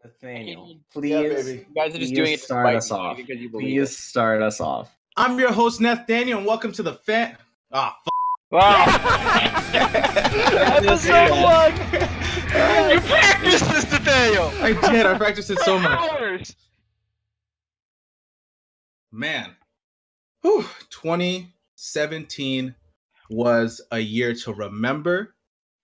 Nathaniel, Yeah, please, baby. You guys are just doing it to start spite us me off. because you believe Please start us off. I'm your host, Nathaniel, and welcome to the fan. Ah, Wow. Episode 1! You practiced this, Nathaniel! I did. I practiced it so much. Hours. Man, whew, 2017 was a year to remember.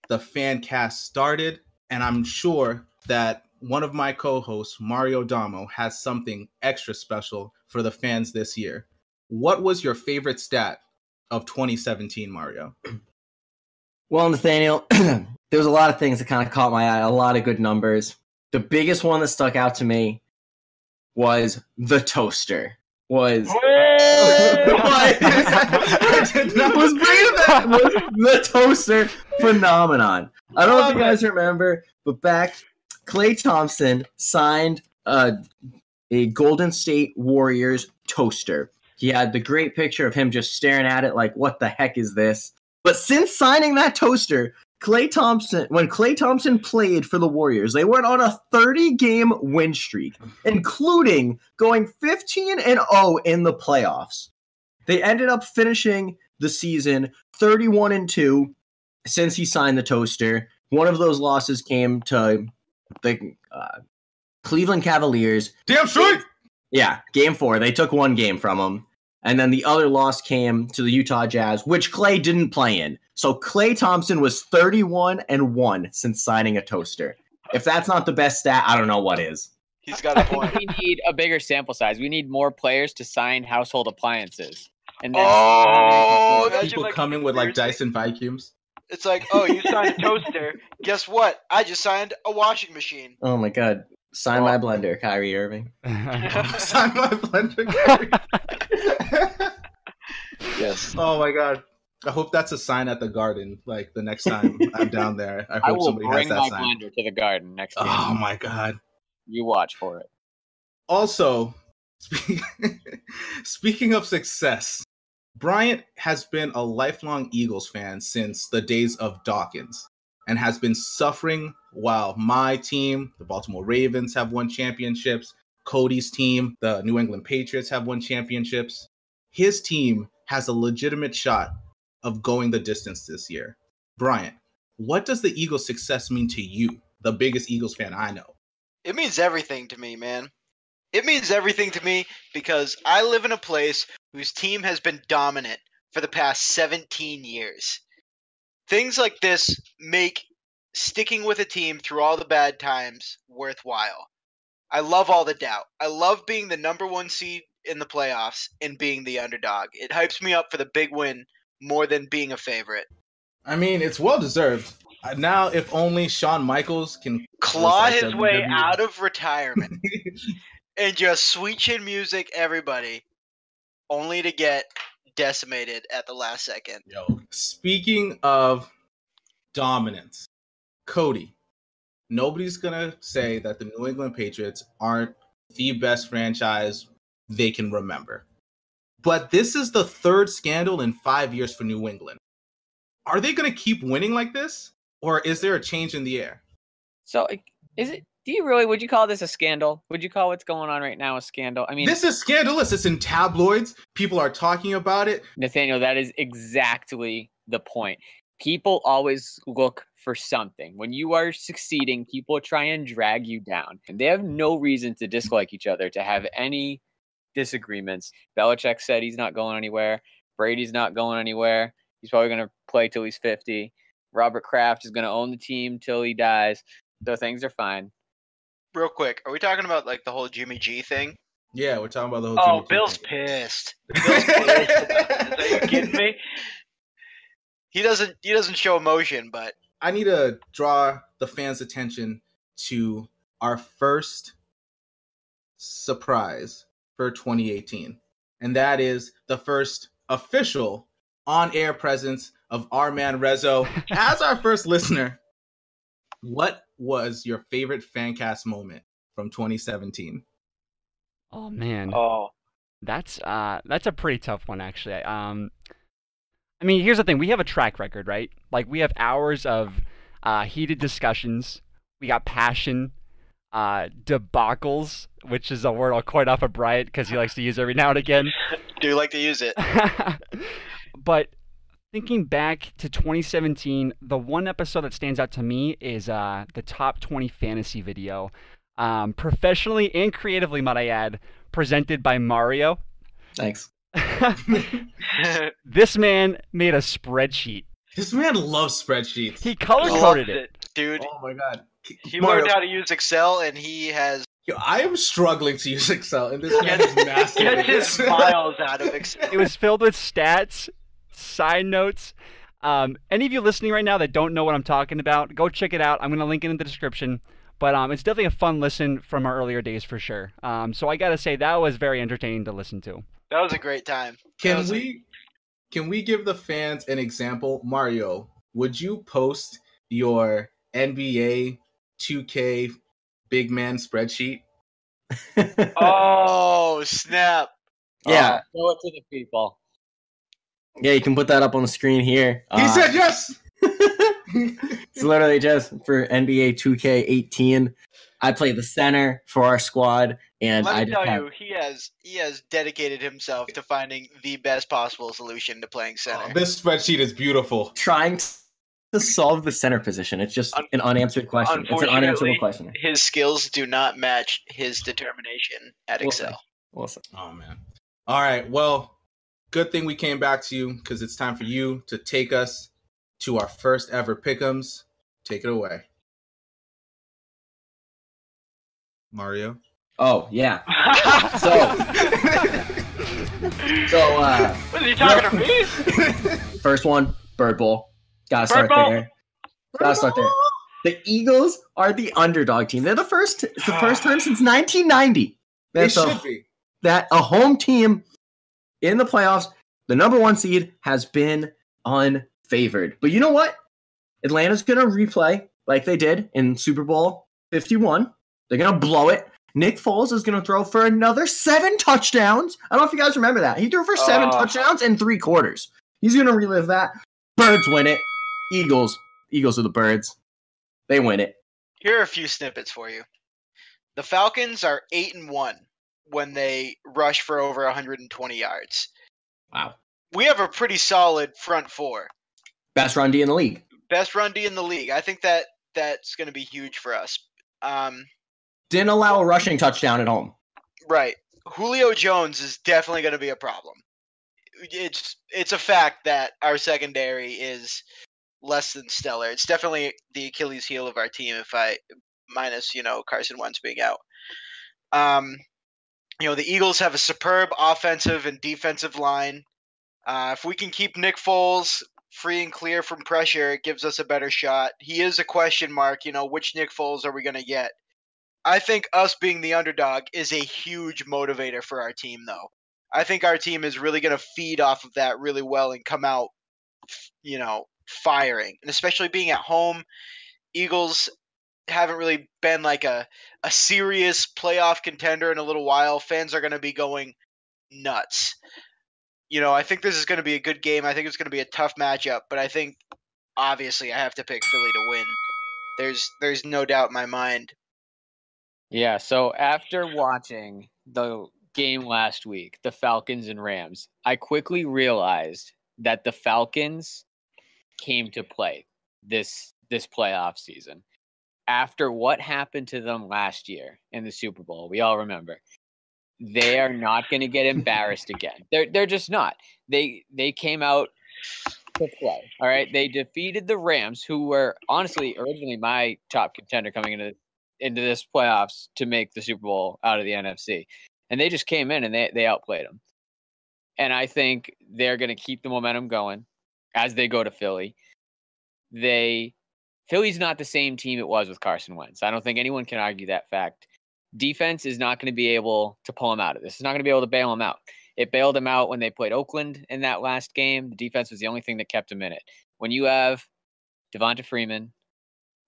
The FanCast started, and I'm sure that one of my co-hosts, Mario Damo, has something extra special for the fans this year. What was your favorite stat of 2017, Mario? Well, Nathaniel, there was a lot of things that kind of caught my eye, a lot of good numbers. The biggest one that stuck out to me was the toaster. Was the toaster phenomenon. I don't know if you guys remember, but back Klay Thompson signed a Golden State Warriors toaster. He had the great picture of him just staring at it like, what the heck is this? But since signing that toaster, when Klay Thompson played for the Warriors, they went on a 30-game win streak, including going 15-0 in the playoffs. They ended up finishing the season 31-2 since he signed the toaster. One of those losses came to the Cleveland Cavaliers. Damn straight! Yeah, game 4. They took one game from him. And then the other loss came to the Utah Jazz, which Klay didn't play in. So Klay Thompson was 31-1 since signing a toaster. If that's not the best stat, I don't know what is. He's got a point. We need a bigger sample size. We need more players to sign household appliances. And then People coming with like Dyson vacuums. It's like, oh, you signed a toaster. Guess what? I just signed a washing machine. Oh my god. Sign my blender, Kyrie Irving. Sign my blender, Kyrie. Yes. Oh my god. I hope that's a sign at the Garden. Like the next time I'm down there, I I hope will somebody has bring that my sign. blender to the Garden next game. Oh my god. You watch for it. Also, speaking of success, Bryant has been a lifelong Eagles fan since the days of Dawkins and has been suffering while my team, the Baltimore Ravens, have won championships. Cody's team, the New England Patriots, have won championships. His team has a legitimate shot of going the distance this year. Bryant, what does the Eagles' success mean to you, the biggest Eagles fan I know? It means everything to me, man. It means everything to me because I live in a place whose team has been dominant for the past 17 years. Things like this make sticking with a team through all the bad times worthwhile. I love all the doubt. I love being the number 1 seed in the playoffs and being the underdog. It hypes me up for the big win more than being a favorite. I mean, it's well-deserved. Now, if only Shawn Michaels can claw like his way WWE. out of retirement and just sweet chin music everybody, only to get decimated at the last second. Yo, speaking of dominance, Cody, nobody's gonna say that the New England Patriots aren't the best franchise they can remember. But this is the 3rd scandal in 5 years for New England. Are they gonna keep winning like this? Or is there a change in the air? So, would you call this a scandal? Would you call what's going on right now a scandal? I mean, This is scandalous. It's in tabloids. People are talking about it. Nathaniel, that is exactly the point. People always look for something. When you are succeeding, people try and drag you down. And they have no reason to dislike each other, to have any disagreements. Belichick said he's not going anywhere. Brady's not going anywhere. He's probably going to play till he's 50. Robert Kraft is going to own the team till he dies. So things are fine. Real quick, are we talking about like the whole Jimmy G thing? Yeah, we're talking about the whole Oh, Jimmy G Bill's thing. pissed. Bill's pissed. Are you kidding me? He doesn't show emotion, but I need to draw the fans' attention to our first surprise for 2018. And that is the first official on-air presence of our man Rezo as our first listener. What was your favorite FanCast moment from 2017? Oh man, oh, that's a pretty tough one actually. I mean, here's the thing: we have a track record, right? Like we have hours of heated discussions. We got passion. debacles, which is a word I'll coin off of Bryant because he likes to use every now and again. Do you like to use it? But thinking back to 2017, the one episode that stands out to me is the top 20 fantasy video, professionally and creatively, might I add, presented by Mario. Thanks. This man made a spreadsheet. This man loves spreadsheets. He color-coded Loves it. dude. Oh my god. He Mario, learned how to use Excel, and he has yo, I am struggling to use Excel, and this man is massive. get his miles out of Excel. It was filled with stats, side notes. Any of you listening right now that don't know what I'm talking about, go check it out. I'm going to link it in the description. But it's definitely a fun listen from our earlier days for sure. So I got to say, that was very entertaining to listen to. That was a great time. Can we give the fans an example? Mario, would you post your NBA 2K big man spreadsheet? Oh, snap. Yeah. Show it to the people. Yeah, you can put that up on the screen here. He said yes! It's literally just for NBA 2K18. I play the center for our squad, and Let I me just tell have, you, he has dedicated himself to finding the best possible solution to playing center. Oh, this spreadsheet is beautiful. trying to solve the center position. It's just an unanswered question. It's an unanswerable question. His skills do not match his determination at We'll Excel. see. We'll see. Oh man. All right. Well, good thing we came back to you because it's time for you to take us to our first ever pick'ems. Take it away, Mario. Oh yeah. So Was he talking to me? first one, Bird Bowl. Gotta start Bird Bowl. there. Gotta start there. The Eagles are the underdog team. They're the first. It's the first time since 1990 They should be. that a home team in the playoffs, the number one seed, has been unfavored. But you know what? Atlanta's gonna replay like they did in Super Bowl 51. They're gonna blow it. Nick Foles is gonna throw for another 7 touchdowns. I don't know if you guys remember that. He threw for 7 touchdowns in 3 quarters. He's gonna relive that. Birds win it. Eagles are the Birds. They win it. Here are a few snippets for you. The Falcons are 8-1 when they rush for over 120 yards. Wow. We have a pretty solid front four. Best run D in the league. Best run D in the league. I think that's going to be huge for us. Didn't allow a rushing touchdown at home. Right. Julio Jones is definitely going to be a problem. It's a fact that our secondary is less than stellar. It's definitely the Achilles heel of our team minus Carson Wentz being out. The Eagles have a superb offensive and defensive line. If we can keep Nick Foles free and clear from pressure, it gives us a better shot. He is a question mark. Which Nick Foles are we going to get? I think us being the underdog is a huge motivator for our team, though. I think our team is really going to feed off of that really well and come out, firing. And especially being at home, Eagles haven't really been like a serious playoff contender in a little while. Fans are going to be going nuts. I think this is going to be a good game. I think it's going to be a tough matchup, but I think obviously I have to pick Philly to win. There's no doubt in my mind. Yeah, so after watching the game last week, the Falcons and Rams, I quickly realized that the Falcons came to play this playoff season. After what happened to them last year in the Super Bowl, we all remember. They are not going to get embarrassed again. They're just not. They came out to play. All right. They defeated the Rams, who were honestly originally my top contender coming into this playoffs to make the Super Bowl out of the NFC. And they just came in and they outplayed them. And I think they're going to keep the momentum going as they go to Philly. Philly's not the same team it was with Carson Wentz. I don't think anyone can argue that fact. Defense is not going to be able to pull him out of this. It's not going to be able to bail him out. It bailed him out when they played Oakland in that last game. The defense was the only thing that kept him in it. When you have Devonta Freeman,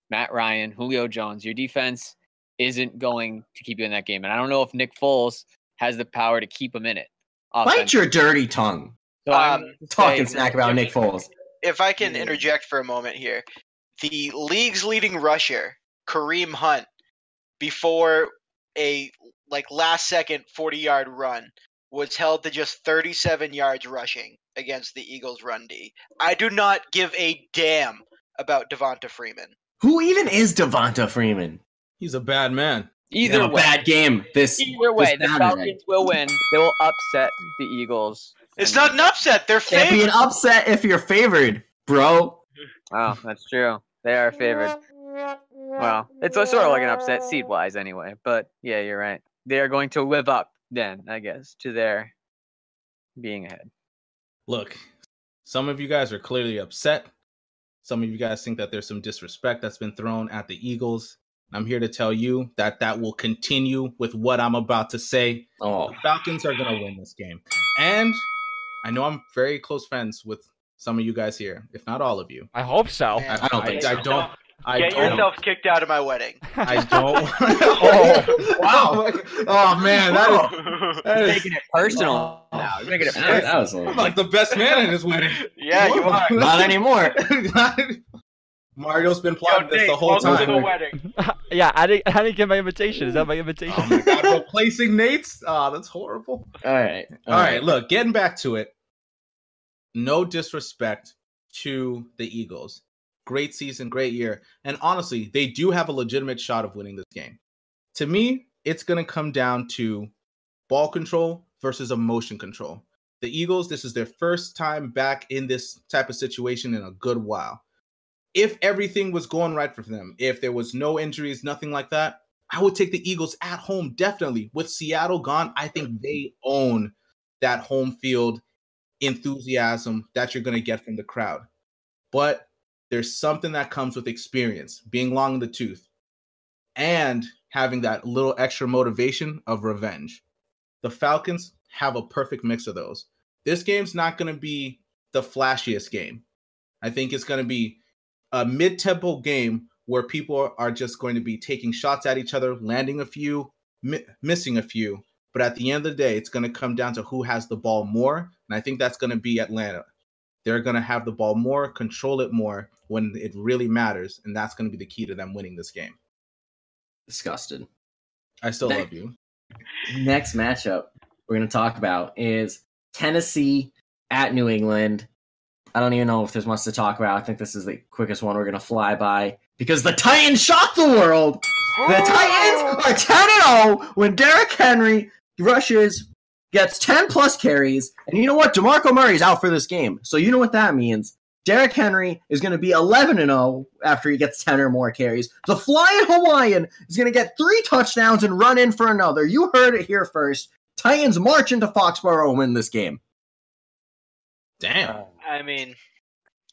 Matt Ryan, Julio Jones, your defense isn't going to keep you in that game. And I don't know if Nick Foles has the power to keep him in it. Bite your dirty tongue. So Talking smack about Nick Foles. If I can interject for a moment here, the league's leading rusher, Kareem Hunt, before a last second 40-yard run was held to just 37 yards rushing against the Eagles' run D. I do not give a damn about Devonta Freeman. Who even is Devonta Freeman? He's a bad man. Either way, bad game. Either way, the Saturday. Falcons will win. They will upset the Eagles. It's not an upset. They're Can't be an favored. upset if you're favored, bro. Oh, that's true. They are favored. Well, it's sort of like an upset seed-wise anyway. But yeah, you're right. They are going to live up then, I guess, to their being ahead. Look, some of you guys are clearly upset. Some of you guys think that there's some disrespect that's been thrown at the Eagles. I'm here to tell you that that will continue with what I'm about to say. Oh, The Falcons are going to win this game. And I know I'm very close friends with some of you guys here, if not all of you. I hope so. Man, I don't think so. Get yourself kicked out of my wedding. I don't. Oh, wow. Oh man, that is Making it personal now. You're making it that personal. was a I'm little like the best man in his wedding. Yeah, you are. Not anymore. Mario's been plotting this the whole welcome to the time. wedding. Yeah, I didn't get my invitation. Is that my invitation? Oh my god, replacing Nate's? Oh, that's horrible. All right. All right, look, getting back to it. No disrespect to the Eagles. Great season, great year. And honestly, they do have a legitimate shot of winning this game. To me, it's going to come down to ball control versus emotion control. The Eagles, this is their first time back in this type of situation in a good while. If everything was going right for them, if there was no injuries, nothing like that, I would take the Eagles at home, definitely. With Seattle gone, I think they own that home field enthusiasm that you're going to get from the crowd. But there's something that comes with experience, being long in the tooth, and having that little extra motivation of revenge. The Falcons have a perfect mix of those. This game's not going to be the flashiest game. I think it's going to be a mid-tempo game where people are just going to be taking shots at each other, landing a few, missing a few. But at the end of the day, it's going to come down to who has the ball more. And I think that's going to be Atlanta. They're going to have the ball more, control it more when it really matters. And that's going to be the key to them winning this game. Disgusted. I still love you. Next matchup we're going to talk about is Tennessee at New England. I don't even know if there's much to talk about. I think this is the quickest one we're going to fly by because the Titans shocked the world. The Titans are 10-0 when Derrick Henry rushes, gets 10-plus carries, and you know what? DeMarco Murray's out for this game. So you know what that means. Derrick Henry is going to be 11-0 after he gets 10 or more carries. The Flying Hawaiian is going to get 3 touchdowns and run in for another. You heard it here first. Titans march into Foxborough and win this game. Damn. I mean,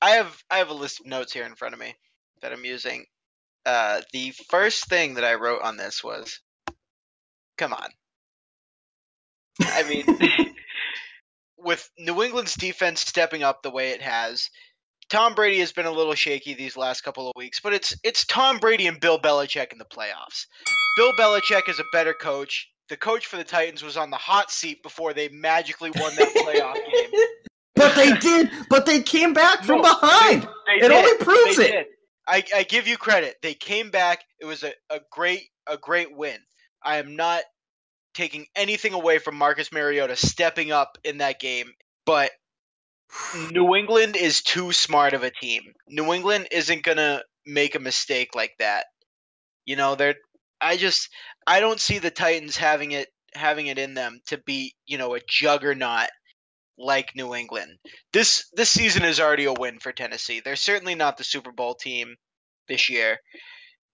I have a list of notes here in front of me that I'm using. The first thing that I wrote on this was, come on. I mean, with New England's defense stepping up the way it has, Tom Brady has been a little shaky these last couple of weeks, but it's Tom Brady and Bill Belichick in the playoffs. Bill Belichick is a better coach. The coach for the Titans was on the hot seat before they magically won that playoff game. But they did. But they came back from behind. It only proves it. I give you credit. They came back. It was a great win. I am not taking anything away from Marcus Mariota stepping up in that game, but New England is too smart of a team. New England isn't gonna make a mistake like that. You know, I don't see the Titans having it in them to beat, a juggernaut like New England. This season is already a win for Tennessee. They're certainly not the Super Bowl team this year,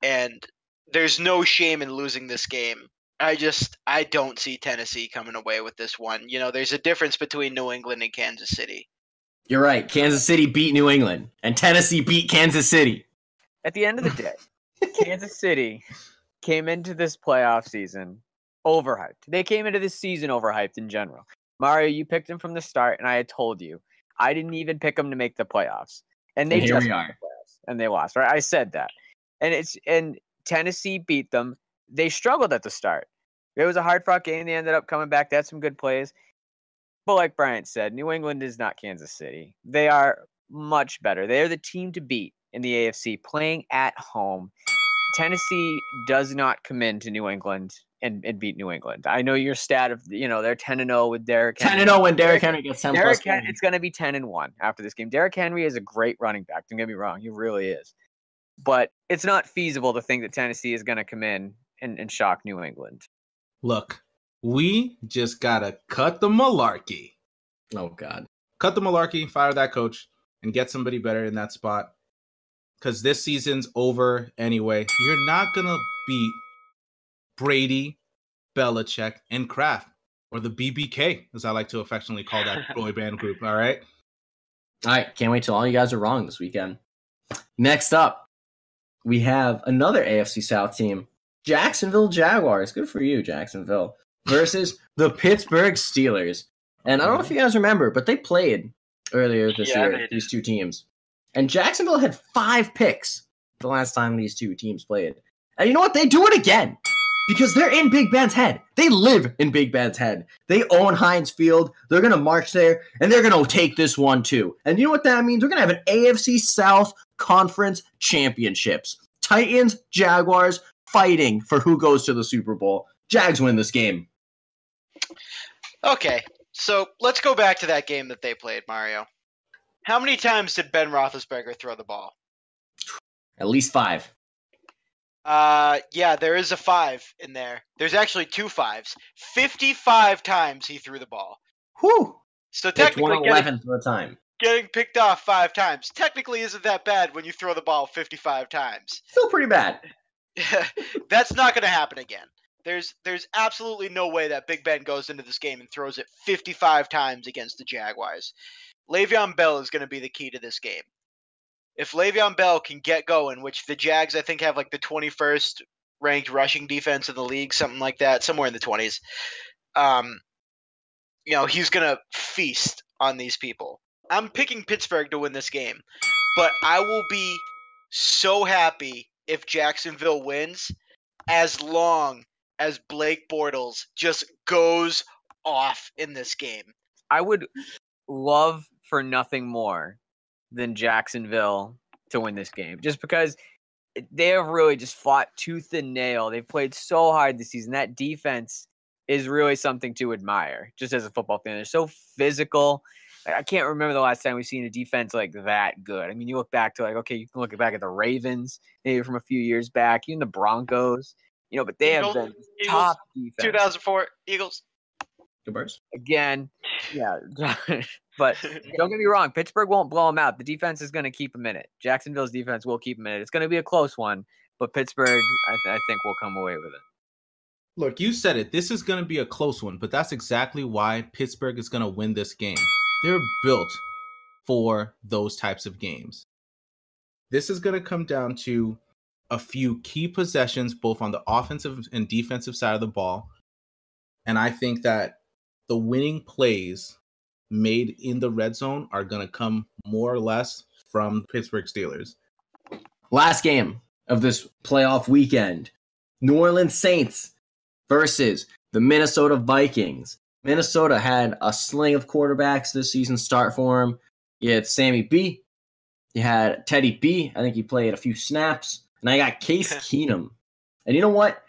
and there's no shame in losing this game. I don't see Tennessee coming away with this one. There's a difference between New England and Kansas City. You're right. Kansas City beat New England, and Tennessee beat Kansas City. At the end of the day, Kansas City came into this playoff season overhyped. They came into this season overhyped in general. Mario, you picked them from the start, and I had told you I didn't even pick them to make the playoffs, and they here just we made are. the playoffs, and they lost. Right? I said that, and Tennessee beat them. They struggled at the start. It was a hard-fought game. They ended up coming back. They had some good plays, but like Bryant said, New England is not Kansas City. They are much better. They are the team to beat in the AFC, playing at home. Tennessee does not come into New England and beat New England. I know your stat of they're 10-0 with Derrick Henry. 10-0 when Derrick Henry gets 10 plus games. It's going to be 10-1 after this game. Derrick Henry is a great running back. Don't get me wrong, he really is. But it's not feasible to think that Tennessee is going to come in and shock New England. Look, we just gotta cut the malarkey. Oh God, cut the malarkey, fire that coach, and get somebody better in that spot. Because this season's over anyway. You're not gonna beat Brady, Belichick, and Kraft, or the BBK, as I like to affectionately call that boy band group. All right. Can't wait till all you guys are wrong this weekend. Next up, we have another AFC South team, Jacksonville Jaguars. Good for you, Jacksonville. Versus the Pittsburgh Steelers. And I don't know if you guys remember, but they played earlier this year, these two teams. And Jacksonville had 5 picks the last time these two teams played. And you know what? They do it again. Because they're in Big Ben's head. They live in Big Ben's head. They own Heinz Field. They're going to march there, and they're going to take this one too. And you know what that means? We're going to have an AFC South Conference Championships. Titans, Jaguars, fighting for who goes to the Super Bowl. Jags win this game. Okay, so let's go back to that game that they played, Mario. How many times did Ben Roethlisberger throw the ball? At least 5. Yeah, there is a 5 in there. There's actually 2 5s. 55 times he threw the ball. Whew. So technically, 1/11th of the time. Getting picked off 5 times technically isn't that bad when you throw the ball 55 times. Still pretty bad. That's not going to happen again. There's absolutely no way that Big Ben goes into this game and throws it 55 times against the Jaguars. Le'Veon Bell is going to be the key to this game. If Le'Veon Bell can get going, which the Jags, I think, have like the 21st ranked rushing defense in the league, something like that, somewhere in the 20s, he's going to feast on these people. I'm picking Pittsburgh to win this game, but I will be so happy if Jacksonville wins as long as Blake Bortles just goes off in this game. I would love for nothing more than Jacksonville to win this game, just because they have really just fought tooth and nail. They've played so hard this season. That defense is really something to admire, just as a football fan. They're so physical. I can't remember the last time we've seen a defense like that good. I mean, you look back to you can look back at the Ravens, maybe from a few years back, even the Broncos, but they have been top defense. 2004 Eagles. Good Bears. Again, yeah. But don't get me wrong, Pittsburgh won't blow them out. The defense is going to keep them in it. Jacksonville's defense will keep them in it. It's going to be a close one, but Pittsburgh, I think, will come away with it. Look, you said it. This is going to be a close one, but that's exactly why Pittsburgh is going to win this game. They're built for those types of games. This is going to come down to a few key possessions, both on the offensive and defensive side of the ball. And I think that the winning plays made in the red zone are going to come more or less from the Pittsburgh Steelers. Last game of this playoff weekend, New Orleans Saints versus the Minnesota Vikings. Minnesota had a sling of quarterbacks this season start for him. You had Sammy B. You had Teddy B. I think he played a few snaps. And I got Case Keenum. And you know what?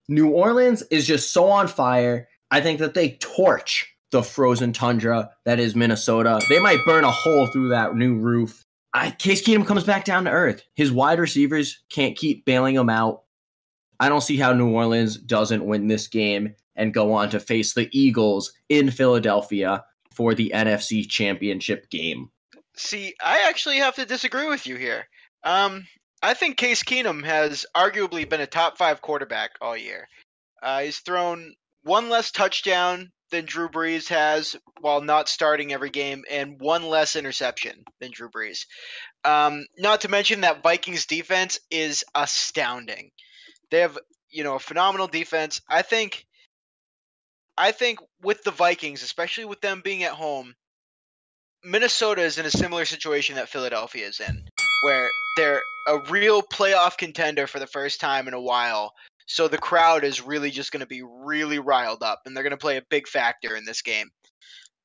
New Orleans is just so on fire. I think that they torch the frozen tundra that is Minnesota. They might burn a hole through that new roof. Case Keenum comes back down to earth. His wide receivers can't keep bailing him out. I don't see how New Orleans doesn't win this game and go on to face the Eagles in Philadelphia for the NFC Championship game. See, I actually have to disagree with you here. I think Case Keenum has arguably been a top 5 quarterback all year. He's thrown one less touchdown than Drew Brees has while not starting every game, and one less interception than Drew Brees. Not to mention that Vikings defense is astounding. They have, a phenomenal defense. I think with the Vikings, especially with them being at home, Minnesota is in a similar situation that Philadelphia is in, where they're a real playoff contender for the first time in a while. So the crowd is really just going to be really riled up, and they're going to play a big factor in this game.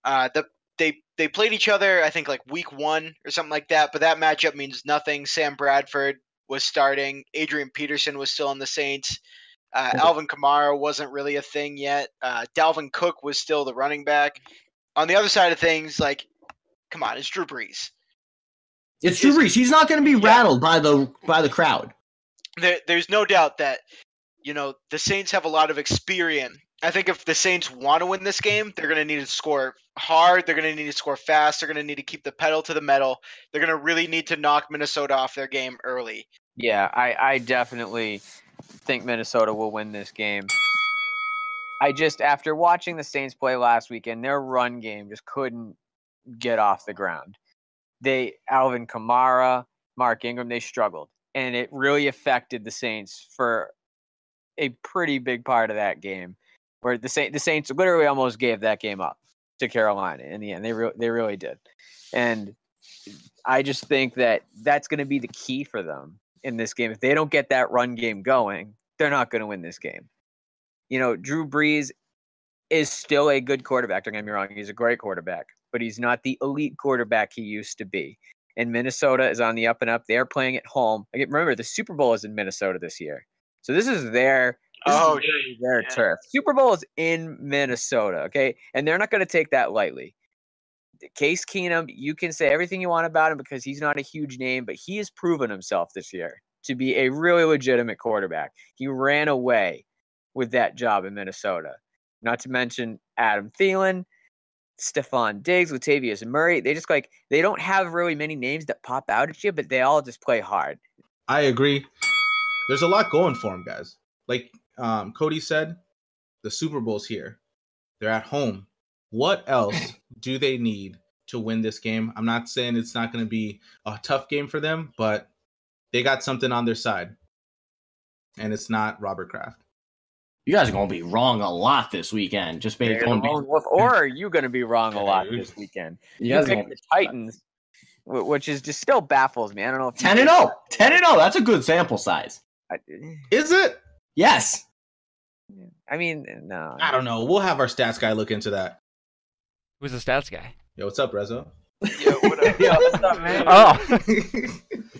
They played each other, I think, like week 1 or something like that, but that matchup means nothing. Sam Bradford was starting. Adrian Peterson was still on the Saints. Alvin Kamara wasn't really a thing yet. Dalvin Cook was still the running back. On the other side of things, like, come on, it's Drew Brees. It's Drew Brees. He's not going to be rattled by the crowd. There's no doubt that, the Saints have a lot of experience. I think if the Saints want to win this game, they're going to need to score hard. They're going to need to score fast. They're going to need to keep the pedal to the metal. They're going to really need to knock Minnesota off their game early. Yeah, I definitely think Minnesota will win this game. After watching the Saints play last weekend, their run game just couldn't get off the ground. Alvin Kamara, Mark Ingram, they struggled. And it really affected the Saints for a pretty big part of that game, where the Saints literally almost gave that game up to Carolina in the end. They really did. And I just think that that's going to be the key for them in this game. If they don't get that run game going, they're not going to win this game. Drew Brees is still a good quarterback. Don't get me wrong. He's a great quarterback, but he's not the elite quarterback he used to be. And Minnesota is on the up and up. They're playing at home. Remember, the Super Bowl is in Minnesota this year. So this is their turf. Super Bowl is in Minnesota, okay? And they're not going to take that lightly. Case Keenum, you can say everything you want about him because he's not a huge name, but he has proven himself this year to be a really legitimate quarterback. He ran away with that job in Minnesota. Not to mention Adam Thielen, Stephon Diggs, Latavius Murray. They don't have really many names that pop out at you, but they all just play hard. I agree. There's a lot going for them, guys. Like Cody said, the Super Bowl's here. They're at home. What else do they need to win this game? I'm not saying it's not going to be a tough game for them, but they got something on their side. And it's not Robert Kraft. You guys are going to be wrong a lot this weekend. Just maybe or are you going to be wrong a lot this weekend? You picked the Titans, which is just still baffles me. I don't know if 10-0. 10-0. That's a good sample size. Is it? Yes. I mean, no. I don't know. We'll have our stats guy look into that. Who's the stats guy? Yo, what's up, Rezo? Yo, what up? Yo, what's up, man? Oh.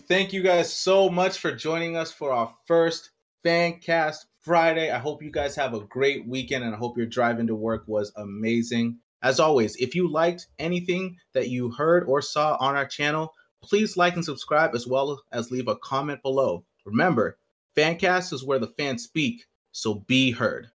Thank you guys so much for joining us for our first FanCast Friday. I hope you guys have a great weekend, and I hope your drive into work was amazing. As always, if you liked anything that you heard or saw on our channel, please like and subscribe, as well as leave a comment below. Remember, FanCast is where the fans speak, so be heard.